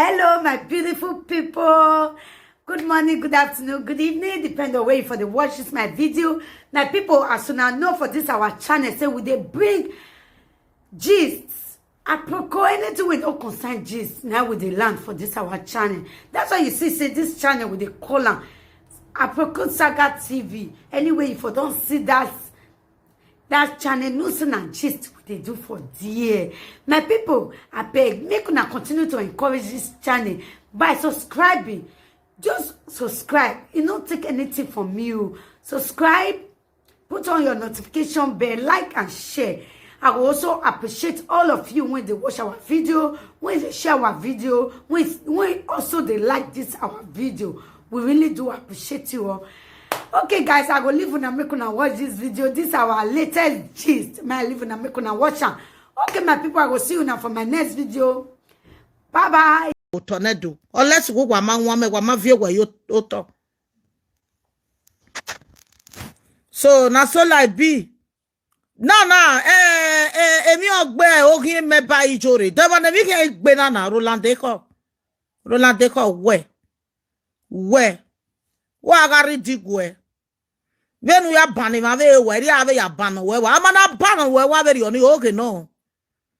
Hello, my beautiful people. Good morning, good afternoon, good evening, depending on where you for the watch this my video. My people, as soon as know for this our channel, say we they bring gists. Apropos anything with no concern gist. Now with the land for this our channel. That's why you see say this channel with the column. Apropos Saga TV. Anyway, if you don't see that channel, no son and gist what they do for dear. My people, I beg, make una continue to encourage this channel by subscribing. Just subscribe. It don't take anything from you. Subscribe, put on your notification bell, like and share. I will also appreciate all of you when they watch our video, when they share our video, when also they like this our video. We really do appreciate you all. Okay, guys, I go leave una make una watch this video. This is our latest gist. May I leave una make una watch am. Okay, my people, I will see you now for my next video. Bye bye. Tornado. Or let's go wama view where you auto. So na so like be. No, emi ogbe ogi me ba ijore. Deba na mi ke gbe na Roland Deko. Roland Deko we. Wa gari digwe. Venu ya bani ma ve we ri ave ya bano we wa amana bano we wa be ri oni oge no.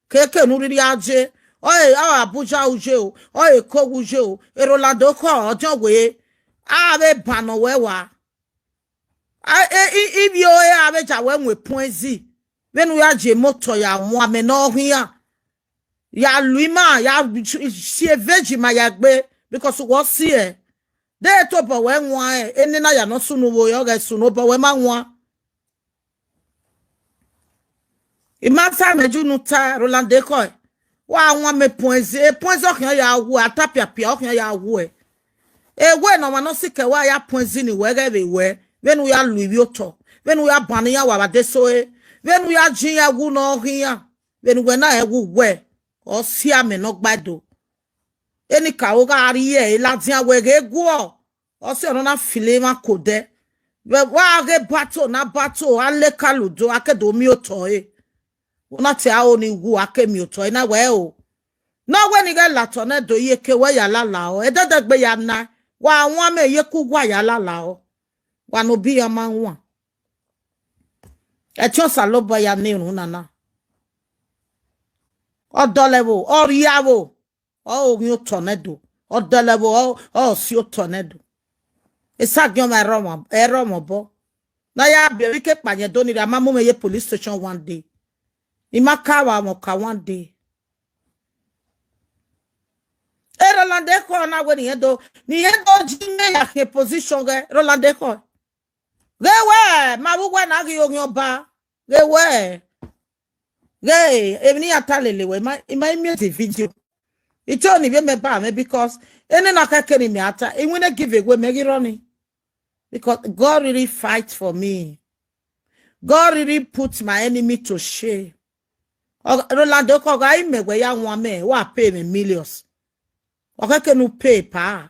Keke nu ri aje. Oye, Abuja uje o. Oye, Kogu uje o. Roland Deko ojo we. Ave bano we wa. If you have a when we point Z, when we are moto ya mwame no here, ya luima ya she a veggie my yagbe because what see they top of when one any na ya no sunu wo yoga sunu but when man one. Imasa meju nuta Roland Deko. Wa one me point Z point okyan ya wu atapia pia okyan ya wu e we no ma no sike wa ya point Z ni we ga be we. When we are Louis when we are Bania Wabadesoe, when we are Gia Guno here, when we na egu we or siame no bado. Any kaoga arie, Latia wege go, or se on a filema code. But why get battle, na battle, and le caludo, academio toy. Not ya only woo academio toy, na well. No when you get latone do ye kewaya la lao, eda de beyana, wa wame yeku waya la lao. Wano bi ya manwa. Echo saloba ya nenu nana. O dolebo, o riavo, o yo tornado, o dolebo, o si o tornado. Esa gyom eromo bo. Na ya be wike panye doni da mamu me ye police station one day. Imakawa moka one day. Roland Deko na we ni hendo jine ya ke position ge Roland Deko. Gewe, mabugwa na gi ogyoba. Gewe. Emini atalele we my music video. It only be me ba me because any na ka keni me ata. E wina give away me gi running. Because God really fights for me. God really puts my enemy to shame. Roland Deko ga ime we ya nwa me wa pay me millions. Okay, no pay pa.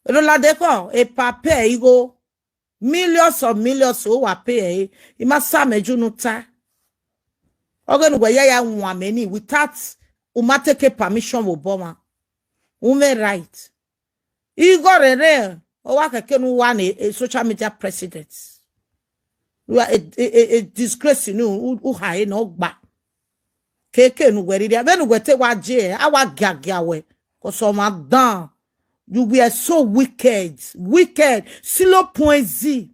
Roland Deko e pa pay go. Millions of millions who are pay. It must some junuta. Organ where ya many without umateke permission Obama. Ume right. Igor Rere or waka can one a social media president. You are a disgrace you know who high no back. Keke no where they are when we take what J our gagawe. Cause some down. You were so wicked. Silo point Z.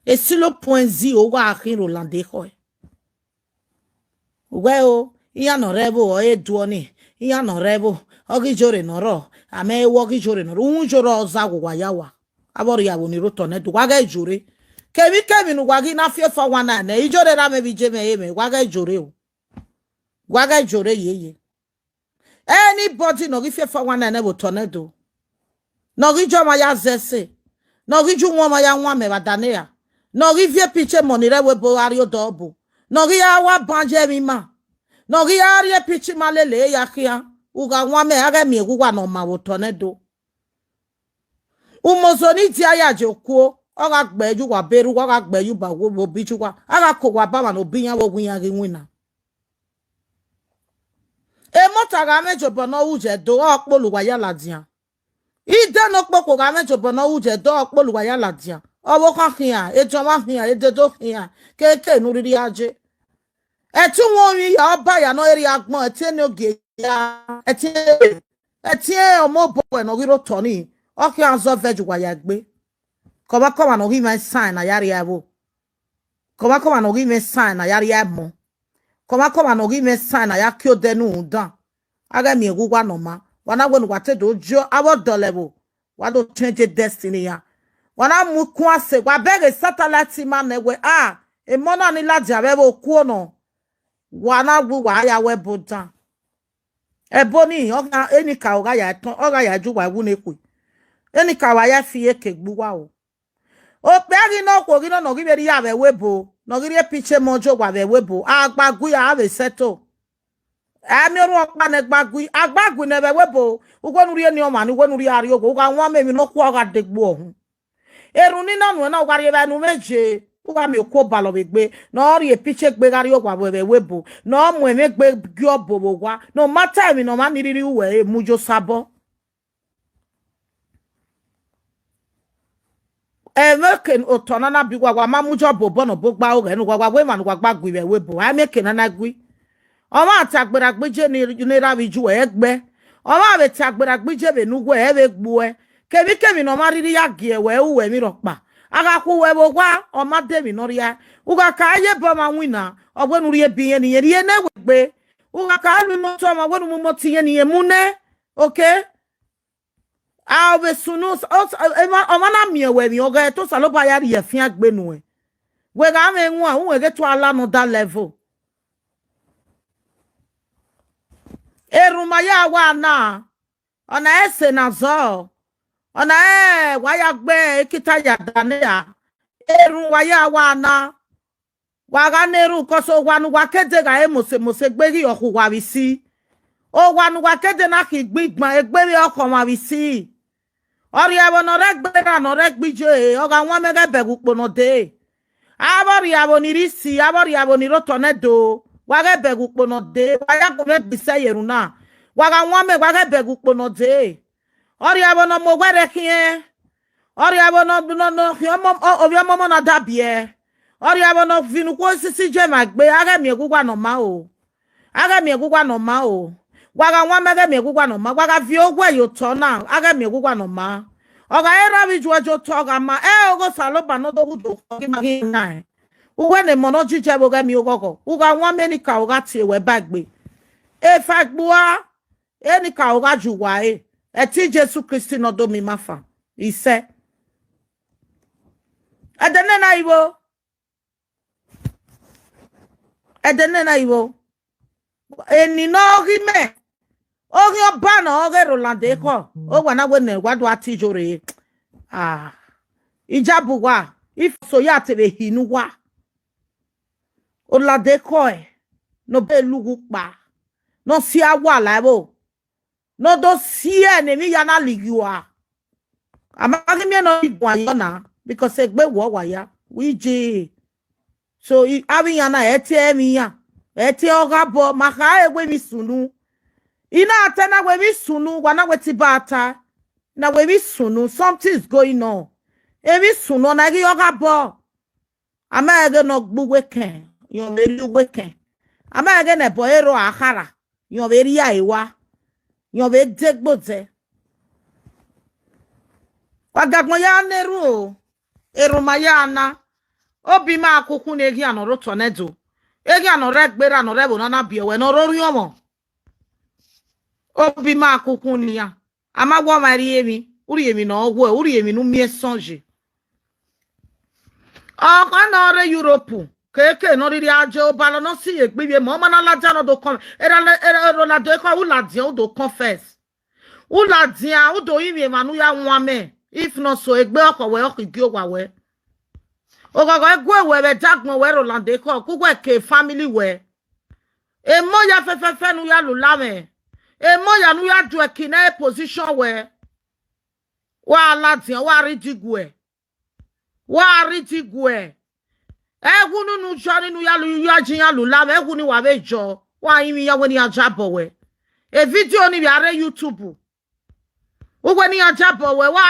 A silo point Z over a Roland Deko. Well, iya no rebo o e duoni. Iya no rebo. Ogi jore no ro. Ame wogi jore no ro. Unjoro zagu wayawa. Abori ya woni rotone du waga jore. Kemi no wagi na fie for one na. Ijore ra me bi jeme eme. Waga jore o. Waga jore ye. Anybody no give for one and ever tornado. No give you my zese. No give you one my one me badanea. No give you picture money that we boario double. No give our banjemima. No give you picture malele yakia. Uga one me aga me uga no ma tornado. Umozoni tia joko. Oga gbeju wa beru oga gbeju ba wo bichu wa. Aga ko wa ba no binya wo winya winner. mota ga mejo bono uje do okpoluwa ya ladia. Ide no kpoko ga mejo bono uje do okpoluwa ya ladia. Owo kan hian, ejoma hian, ededo hian, keke nuriri aje. Etu won ya oba ya no eri agbon eti no ge ya, eti omo bo no giro toni. Oki anzo veju wa ya gbe. Koma no gi me sign na yari abo. Koma no gi me sign na yari abo. Koma no gi me sign na yakio denu udan. Aga mi egugwa no ma. Wana wonu wate dojo abo dolebo. Wado change destiny ya. Wana mukwa se wa bege satellite man we e mona ni laji abebo ku no. Wana wu wa ya we bodan. Eboni oga eni ka oga ya ton oga ya ju wa wu neku. Eni ka wa ya fi eke gbuwa o. O pe ari no ko gino no gi beri ya be webo. No gi re piche mojo wa be webo. Agbagui ya ave seto. Ami oru okpa ne agbagui ne be webo. Ugwonu ri eni o ma ni ugwonu ri ari ogo. Uga nwa me mi no ku oga degbo ohun. Eru ni na nu uga ri be nu meje. Uga mi ko balo begbe. No ri e piche gbe gari ogwa be webo. No mu eme gbe gyo bobo wa. No matter mi no ma ni riri uwe mujo sabo. Ken otonana bigwa wa mamujo bobo no bogba o enu gwa we man gwa gwi we bo I make nana gwi o ma tagbera gbeje ni rawi ju egbe o ma be tagbera gbeje be nu gwe e be gbu e kemi no ma riri ya gie we uwe mi ropa aga ku we bo gwa o ma de mi no ria uga ka ye bo ma wina o gwe nu rie bi ye ni ye na wegbe uga ka lu mo to ma gwe nu mo ti ye ni ye mune okay. Awe sunu omana miewe mi oga to saloba ya ri efin agbenu e we ga me nwa unwe get to ala no that level eruma ya wa na ona ese na zo ona wa ya gbe kita ya dane ya eru wa ya wa na wa ga neru ko so wa nu wa kede ga mose gbe ri oku wa bi si o wa nu wa kede na ki gbigban egbe ri oku wa bi si Ori abo no regbera no regbije oga nwa mege begukpo no de abori abo ni risi abori abo ni rotonedo wage begukpo no de waya ko me bise yeruna waga nwa me wage begukpo no de ori abo no mo gwere kie ori abo no obi omo na dabie ori abo no vinu ko sisi je magbe aga mi egugwa no ma o waga nwa mege mi egugwa no ma waga vi ogwe yo to na aga mi egugwa no ma oga era bi juojo to ga ma ogo saloba no do hudo gi ma gi na uwe ne mono jije bo ga mi ogogo uga nwa me ni ka oga ti we bagbe e fagbua eni ka oga juwa e ti Jesu Kristi no do mi mafa ise edene na iwo eni no gi me Ogi obana oge roland eko o wana we ne wadu atijore ijabuwa if so ya tebe hinuwa oladeko no be lugu pa no si awa labo no do si enemi ya na ligiwa amagi me no igwa yona because egbe wo wa ya wije so abi yana emi ya oga bo maka egbe mi sunu ina atena we mi sunu wana wetibata na we mi sunu something is going on emi sunu na gi yoga bo amage no gbu weken yo me lu weken amage ne bo ero akara yo be ri aiwa yo be degboze wagagbon ya neru eru mayana obi ma akukun na egi anoro tonedo egi anoro egbera anoro ebo na biewe no rori omo obi ma akukun ni ya amagwo mari emi uri emi no ogwo uri emi nu mie sonje o kana re Europe keke no riri aje obalo no si egbibe mo mana laja no do come era la do ko uladia do confess uladia udo imi manu ya nwame if no so egbe okowe okigi ogwawe ogogo egwe we be dagbon we roland ko kugwe ke family we e mo ya fefefe nu ya lulame e mo ya nu ya do ekina position we wa ladian wa ridigwe egunu nu jo ninu ya lu ya jin ya lulame egunu wa be jo wa imi ya we ni ajabo we A video ni biare YouTube. Uwe ni ajabo we wa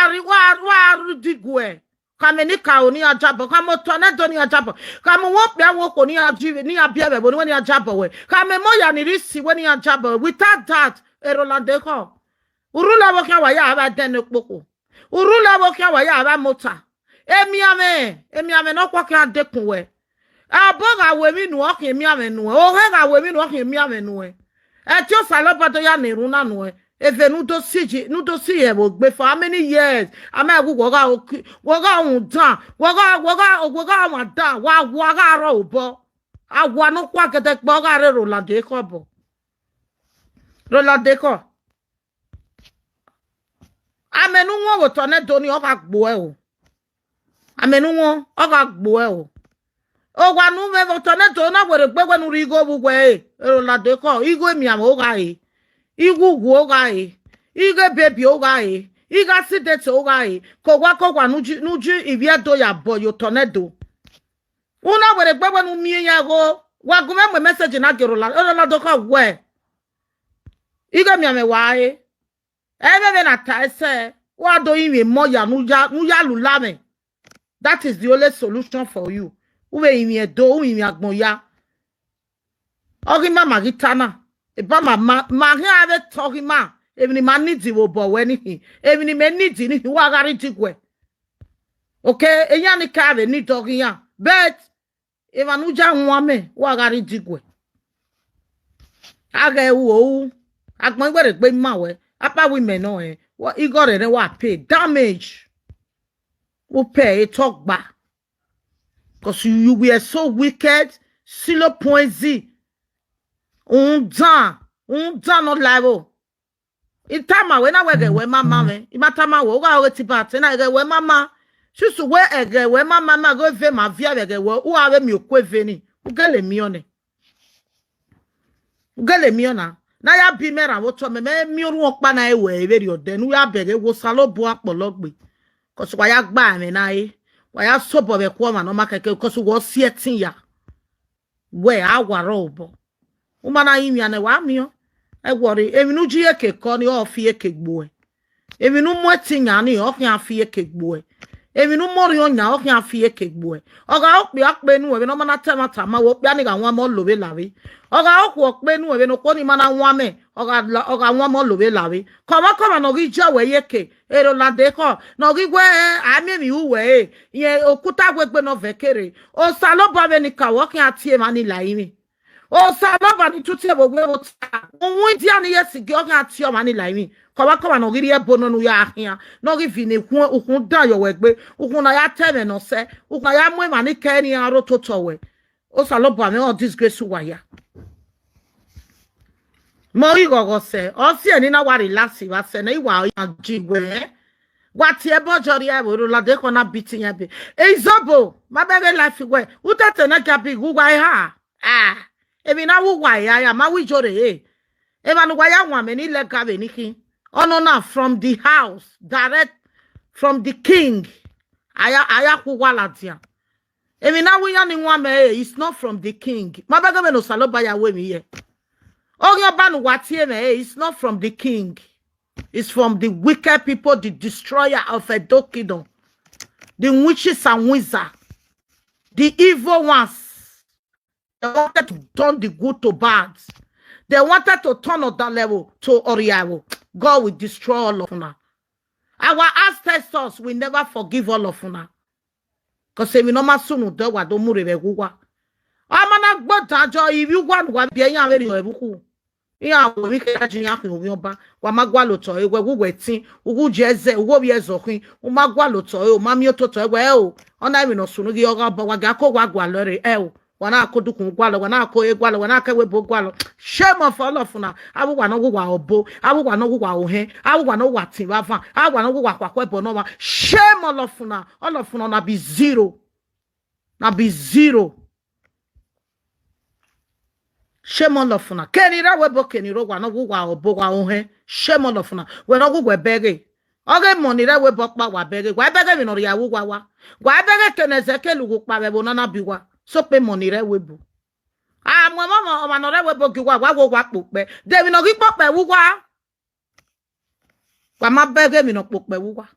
digwe. Kame ni ka oni ajabo. Kamo tornado ni ajabo. Kamo wopia woko ni ajive ni abiebe bo ni ajabo we. Kame moya ni risi we ni ajabo. Without that, Roland deko. Urula wokia wa ya aba dene kpoko. Urula wokia wa ya aba mota. Emiame no kwa kia dekun we. Aboga we mi nu okin emiame nu we. Ohega we mi nu okin emiame nu we. Etio salopato ya ne runa nu we. Efe nu do si ye wo gbe for how many years? Ama gu woga un dan. Woga wa dan. Wa ro obo. Awa no kwa kete gbo ga re Roland deko bo. Roland deko. Amenu won wo tornado ni o ka gbo e o. Amenu won o ka gbo e o. O wa nu me wo tornado na were gbe nu rigo bugwe Roland deko igo emi am o ga e. Igu o ga e. Ige baby o ga e. Iga sidete o ga e. Ko wa nuju ibiedo ya bo yo tornado. Una were gbe nu mi ya go. Wa gume me message na ge Roland deko we. Ige mi ame wa e. Ebe na ta ese wa do yin mo ya nu ya lulame. That is the only solution for you. Uwe yin edo yin agbon ya. Ogi mama gitana. E ba ma he ave togi ma. Even ma need wo bo we ni. Even me need ni wa gari digwe. Okay, eyan ni ka ave ni togi ya. But if anu ja nwa me wa gari digwe. Aga wo agbon gbere pe ma we. Apa women no what you got it what pay damage. Who pay talk back. Because you were so wicked, 0.z. Undan not level. In time when I get where mama me, in my time I go out to part and I get where mama. She's where I get where mama go ve my via get where who are me queveni. Who get me on it? Who get me on? Na ya bi mera wo to me mi oru opa na ewe eri oden we abere wo salo bo apologbe cause wa ya gba me na e wa ya sobo be kwa ma no makeke cause wo sietin ya we awara obo wo mana yin ya na wa mi o e wori emi nu ji eke ko ni o fi eke gbo e emi nu mo tinya ni o kan fi eke gbo e emi nu mori onya o kan fi eke gbo e oga o pe akpe nu we no mana temata ma wo pe ani ga won mo lowe lawe oga okwo pe nu we no ko ni mana nwa me oga nwa mo lowe lawe koma no gi jawe yeke Roland deko no gi gwe ami mi uwe ye okuta gwegbe no vekere o saloba be ni kawo ki atie mani laimi o saloba ni tutie bogwe o ta ohun dia ni yesi gi o ki atie mani laimi koma no gi ebo no ya ahia no gi vini ukun da yo wegbe ukun na ya teme no se ukun ya mu mani ke ni aro totowe o saloba me o disgrace wa ya Mori gogo se o si eni na wa relax wa se na iwa jiwe wa ti e bojori e wo Roland deko na biti yan be izobo ma bebe life we utete na gabi gugwa ha ebi na wugwa ya ma wi jore e ma nu wa ya nwa me ni le gabe ni kin ono na from the house direct from the king aya ku wala dia ebi na wi ya ni nwa me it's not from the king ma bebe me no saloba ya we mi ye it's not from the king. It's from the wicked people, the destroyer of Edo Kingdom. The witches and wizards. The evil ones. They wanted to turn the good to bad. They wanted to turn on that level to Oriawo. God will destroy all of them. Our ancestors will never forgive all of them. Because we no masunu do wa do murebe guwa. Amana gbota jo ibi wan wa bi eyan very ebuku. Iya wo mi ke ajin ya kun oba wa magwa lo to ewe gugu etin ugu jeze ugo bi ezokin o magwa lo to o mami ototo ewe o ona mi no sunu gi oga ba wa ga ko wa gwa lore o wana akodukun gwa lo wana ko e gwa lo wana ka we bo gwa lo shame of all of na abu wa no gwa obo abu wa no gwa ohe abu wa no wa tin wa van abu wa no gwa kwakwa ebo no wa shame all of na be zero Shame on lofuna. Kenira webo keniro wa no gwa obo wa ohe. Shame on lofuna. We no gwa bege. Oge money ra webo pa wa bege. Wa bege mi no ya wu wa. Wa bege kenezeke lugu pa webo na biwa. So pe money ra webo. Ah, my mama, my no we bogi wa wo pope. They no gi pope wu wa. Wa ma bege mi no pope wu wa.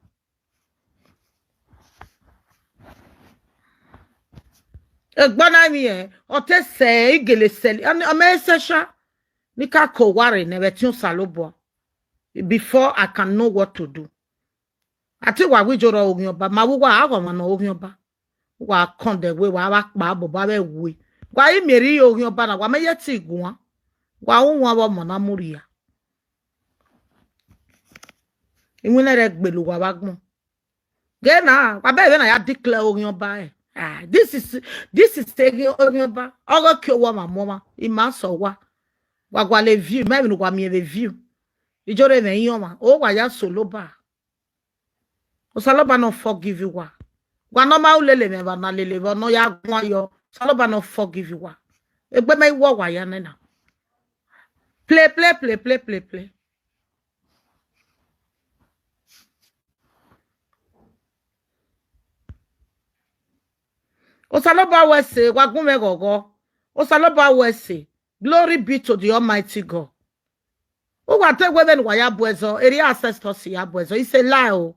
Egbona mi o te se igele seli. O me sesha. Nika ko ware ne betun salobo. Before I can know what to do. Ati wa wi joro ogun oba ma wu wa ago ma no ogun oba. Wa kon de we wa pa bo ba be we. Wa yi meri ogun oba na wa me yeti gun wa won wa mo na muria. Inwina re gbelu wa wagbon. Ge na wa be na ya declare ogun oba e. Ah, this is taking ogun oba. Ogo ki owo ma mama. Ima so wa. Wa gwa le view, me no gwa mi le view. Ijore me yin ma. O wa ya solo ba. O saloba no forgive you wa. Gwa no ma ulele me ba na lele ba no ya gwa yo. Saloba no forgive you wa. Egbe me wo wa ya na. Play. O saloba we say wa gun me gogo. O saloba we say glory be to the Almighty God. O wa te we ben wa ya boezo. Eri ancestors ya boezo. It's a lie oh.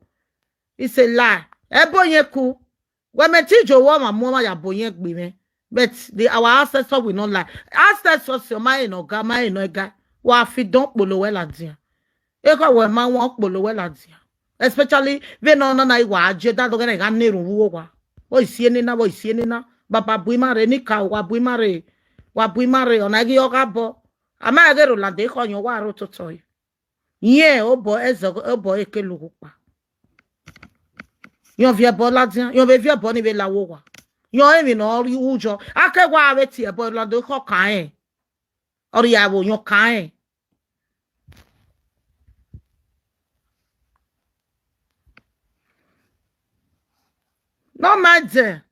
It's a lie. Ebonye ku. When me tijo wo ma mo ma ya bonye gbe me. But our ancestors will not lie. Ancestors your my no ga my no ga. Wa fi don polo we la dia. E ko we ma won polo we la dia. Especially we no na iwa aje da do ga na nerun wo wa. Wo isie ni na baba buimare ni ka wa buimare ona gi yoga bo. Ama ge roland e ko yan wa ro toto yi. Yen o bo ekelu pa. Yon vie bo la dia, yon be vie bo ni be la wo wa. Yon emi no ri ujo. Ake wa we ti e bo roland e ko kan e. Ori ya wo yon kan e. No matter.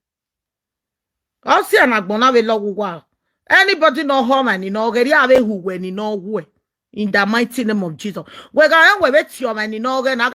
O si anagbona we lo wa. Anybody no harm and no get ya we who when no we. In the mighty name of Jesus. We ga we bet your man no get